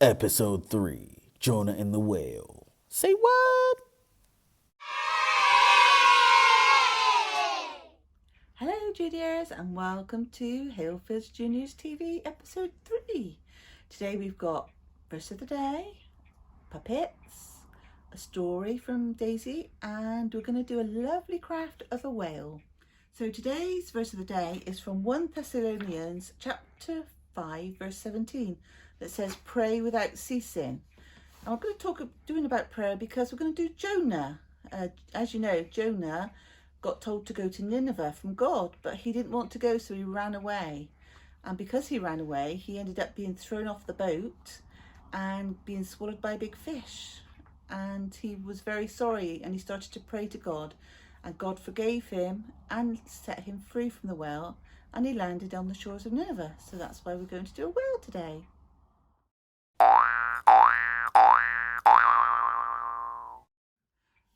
Episode 3, Jonah and the Whale. Say what? Hello juniors and welcome to Hillfields Juniors TV episode 3. Today we've got verse of the day, puppets, a story from Daisy, and we're going to do a lovely craft of a whale. So today's verse of the day is from 1 Thessalonians chapter 5 verse 17 that says pray without ceasing. And I'm going to talk doing about prayer because we're going to do Jonah. As you know, Jonah got told to go to Nineveh from God, but he didn't want to go, so he ran away. And because he ran away, he ended up being thrown off the boat and being swallowed by a big fish. And he was very sorry, and he started to pray to God, and God forgave him and set him free from the whale, and he landed on the shores of Nineveh. So that's why we're going to do a whale today.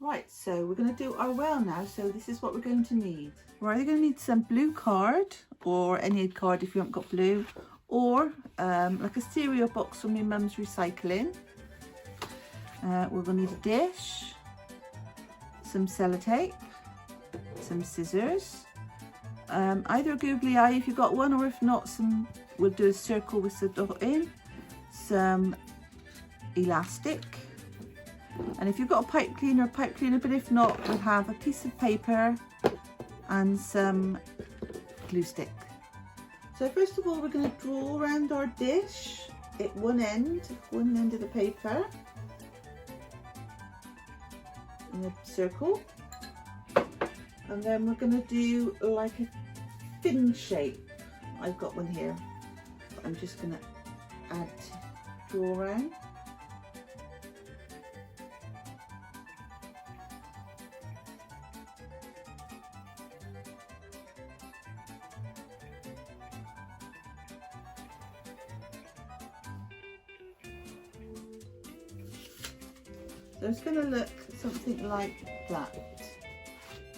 Right, so we're going to do our whale now. So this is what we're going to need. We're either going to need some blue card, or any card if you haven't got blue, or like a cereal box from your mum's recycling. We're going to need a dish, some sellotape, some scissors, either a googly eye if you've got one, or if not, we'll do a circle with the dot in, some elastic. And if you've got a pipe cleaner, but if not, we'll have a piece of paper and some glue stick. So first of all, we're going to draw around our dish at one end of the paper in a circle. And then we're going to do like a fin shape. I've got one here, but I'm just going to draw around. So it's going to look something like that.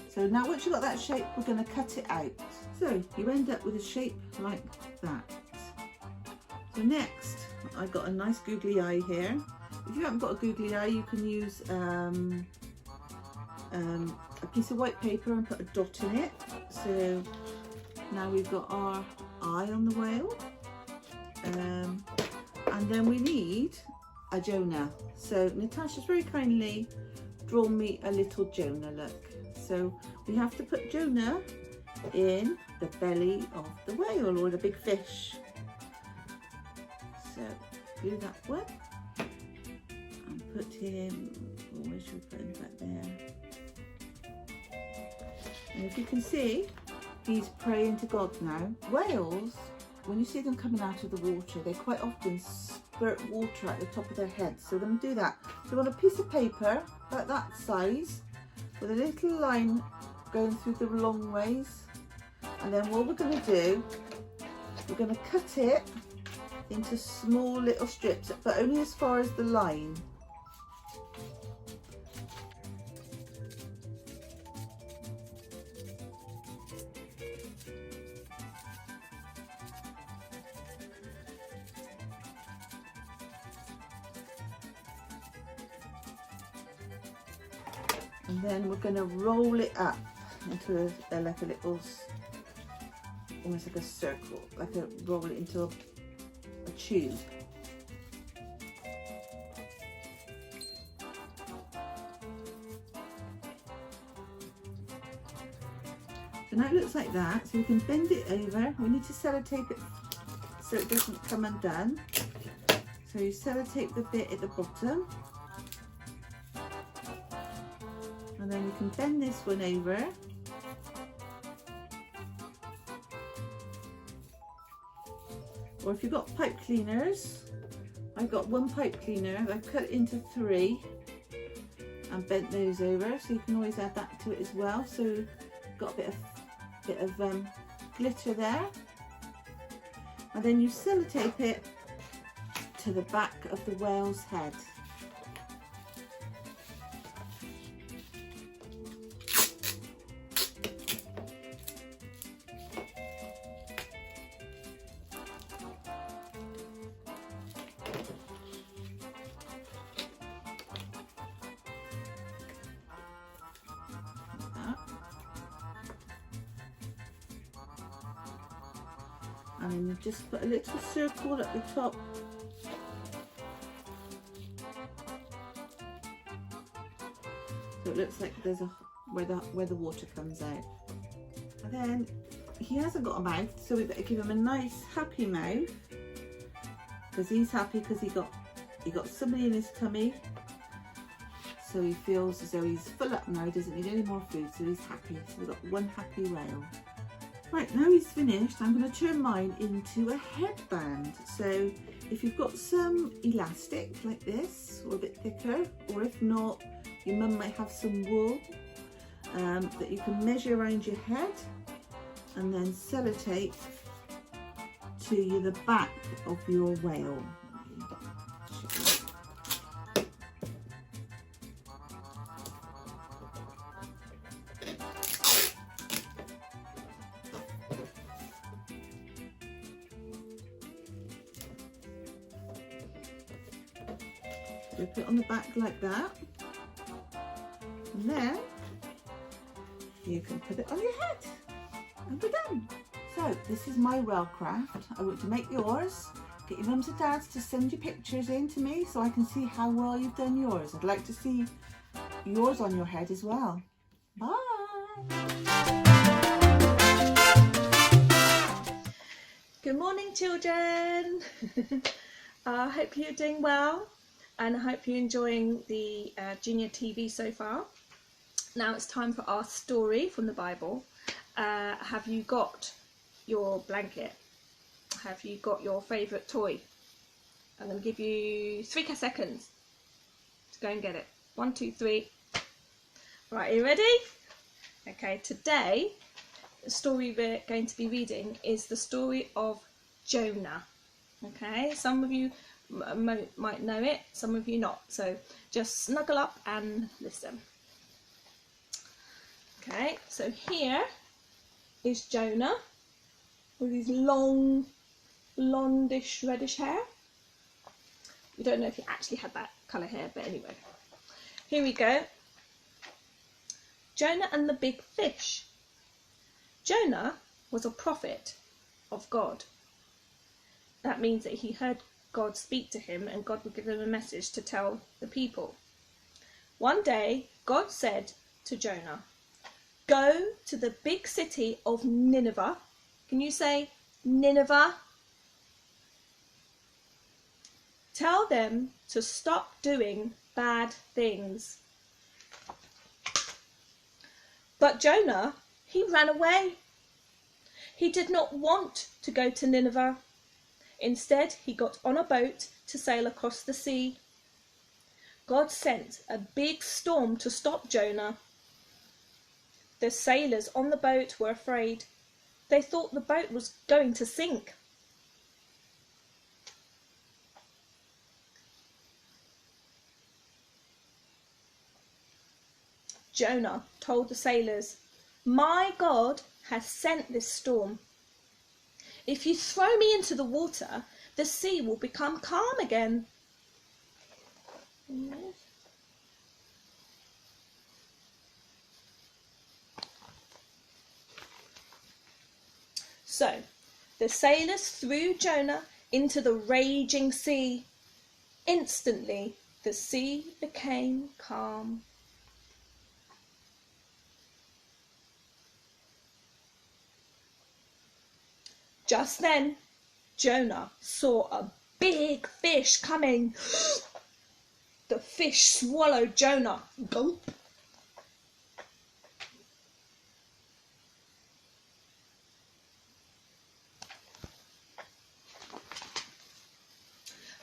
So now once you've got that shape, we're going to cut it out. So you end up with a shape like that. So next, I've got a nice googly eye here. If you haven't got a googly eye, you can use a piece of white paper and put a dot in it. So now we've got our eye on the whale. And then we need a Jonah. So Natasha's very kindly drawn me a little Jonah, look. So we have to put Jonah in the belly of the whale or the big fish. So do that one and put him, where should we put him back there? And if you can see, he's praying to God now. Whales, when you see them coming out of the water, they quite often spurt water at the top of their heads. So we're going to do that. So on a piece of paper like that size, with a little line going through the long ways, and then what we're going to do, we're going to cut it into small little strips, but only as far as the line. And then we're going to roll it up into like a little, almost like a circle, roll it into a tube. So now it looks like that. So you can bend it over. We need to sellotape it so it doesn't come undone. So you sellotape the bit at the bottom. And then we can bend this one over. Or if you've got pipe cleaners, I've got one pipe cleaner, I've cut it into 3 and bent those over, so you can always add that to it as well. So you've got a bit of glitter there. And then you sellotape it to the back of the whale's head. and then you just put a little circle at the top. So it looks like there's where the water comes out. And then he hasn't got a mouth, so we've got to give him a nice happy mouth, because he's happy because he got somebody in his tummy. So he feels as though he's full up now, doesn't need any more food, so he's happy. So we've got one happy whale. Right, now he's finished, I'm going to turn mine into a headband. So if you've got some elastic like this, or a bit thicker, or if not, your mum might have some wool that you can measure around your head, and then sellotape to the back of your whale. So put it on the back like that, and then you can put it on your head, and we're done. So this is my whale craft. I want to make yours. Get your mums and dads to send your pictures in to me so I can see how well you've done yours. I'd like to see yours on your head as well. Bye. Good morning, children. I hope you're doing well, and I hope you're enjoying the Junior TV so far. Now it's time for our story from the Bible. Have you got your blanket? Have you got your favourite toy? I'm going to give you 3 seconds to go and get it. 1, 2, 3. Right, are you ready? Okay, today the story we're going to be reading is the story of Jonah. Okay, some of you might know it, some of you not. So just snuggle up and listen. Okay, so here is Jonah with his long, blondish, reddish hair. We don't know if he actually had that colour hair, but anyway. Here we go. Jonah and the big fish. Jonah was a prophet of God. That means that he heard God speak to him, and God would give him a message to tell the people. One day, God said to Jonah, "Go to the big city of Nineveh." Can you say Nineveh? "Tell them to stop doing bad things." But Jonah, he ran away. He did not want to go to Nineveh. Instead, he got on a boat to sail across the sea. God sent a big storm to stop Jonah. The sailors on the boat were afraid. They thought the boat was going to sink. Jonah told the sailors, "My God has sent this storm. If you throw me into the water, the sea will become calm again." So the sailors threw Jonah into the raging sea. Instantly, the sea became calm. Just then, Jonah saw a big fish coming. The fish swallowed Jonah. Gulp.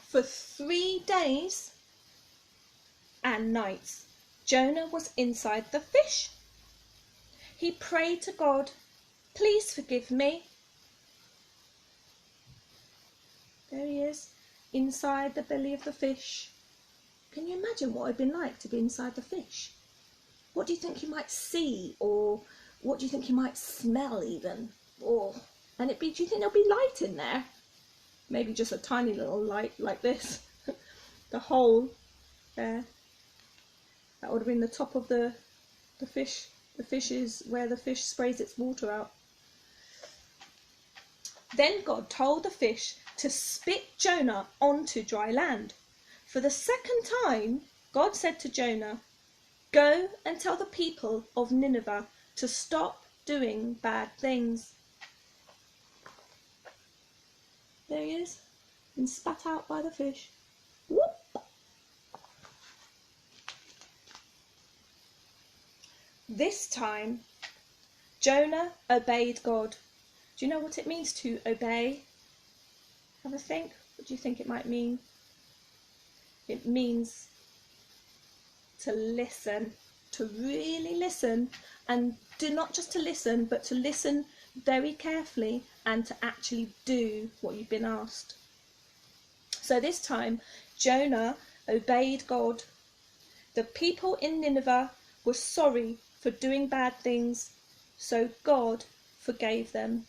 For 3 days and nights, Jonah was inside the fish. He prayed to God, "Please forgive me." There he is, inside the belly of the fish. Can you imagine what it'd been like to be inside the fish? What do you think you might see, or what do you think you might smell even? And do you think there'll be light in there? Maybe just a tiny little light like this. The hole there. That would have been the top of the fish. The fish is where the fish sprays its water out. Then God told the fish to spit Jonah onto dry land. For the second time, God said to Jonah, "Go and tell the people of Nineveh to stop doing bad things." There he is, been spat out by the fish. Whoop. This time, Jonah obeyed God. Do you know what it means to obey? Have a think. What do you think it might mean? It means to listen, to really listen, and not just to listen, but to listen very carefully and to actually do what you've been asked. So this time, Jonah obeyed God. The people in Nineveh were sorry for doing bad things, so God forgave them.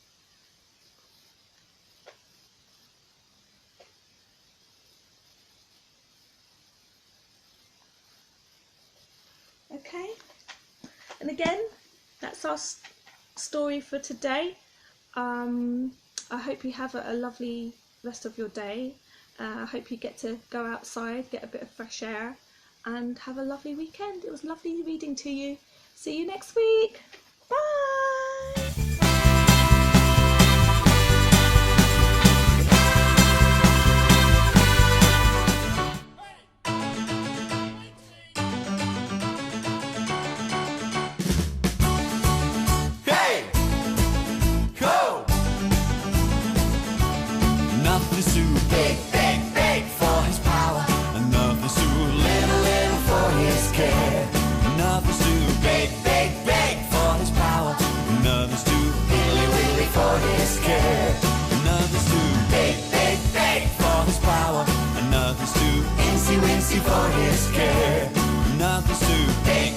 Okay, and again, that's our story for today. I hope you have a lovely rest of your day. I hope you get to go outside, get a bit of fresh air, and have a lovely weekend. It was lovely reading to you. See you next week. Bye. Nothing's too big for his power, and nothing's too little for his care. Nothing's too big for his power, and nothing's too willy for his care. Nothing's too big for his power, and nothing's too incy for his care. Nothing's too big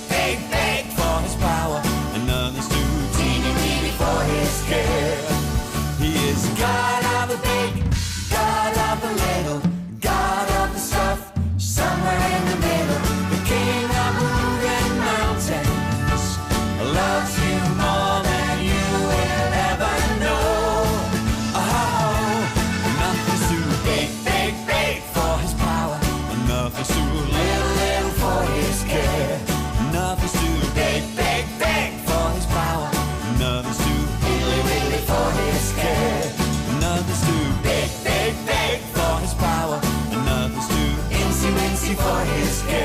for his power, and nothing's too teeny for his care. He is God of the big, God of the little, God of the stuff, somewhere in the middle. The King of moving mountains loves you more than you will ever know. Oh, nothing's too big for his power, and nothing's too little for his care. Nothing's too big for his power, and nothing's too willy for his care. Nothing's too big for his power, and nothing's too incy for his care.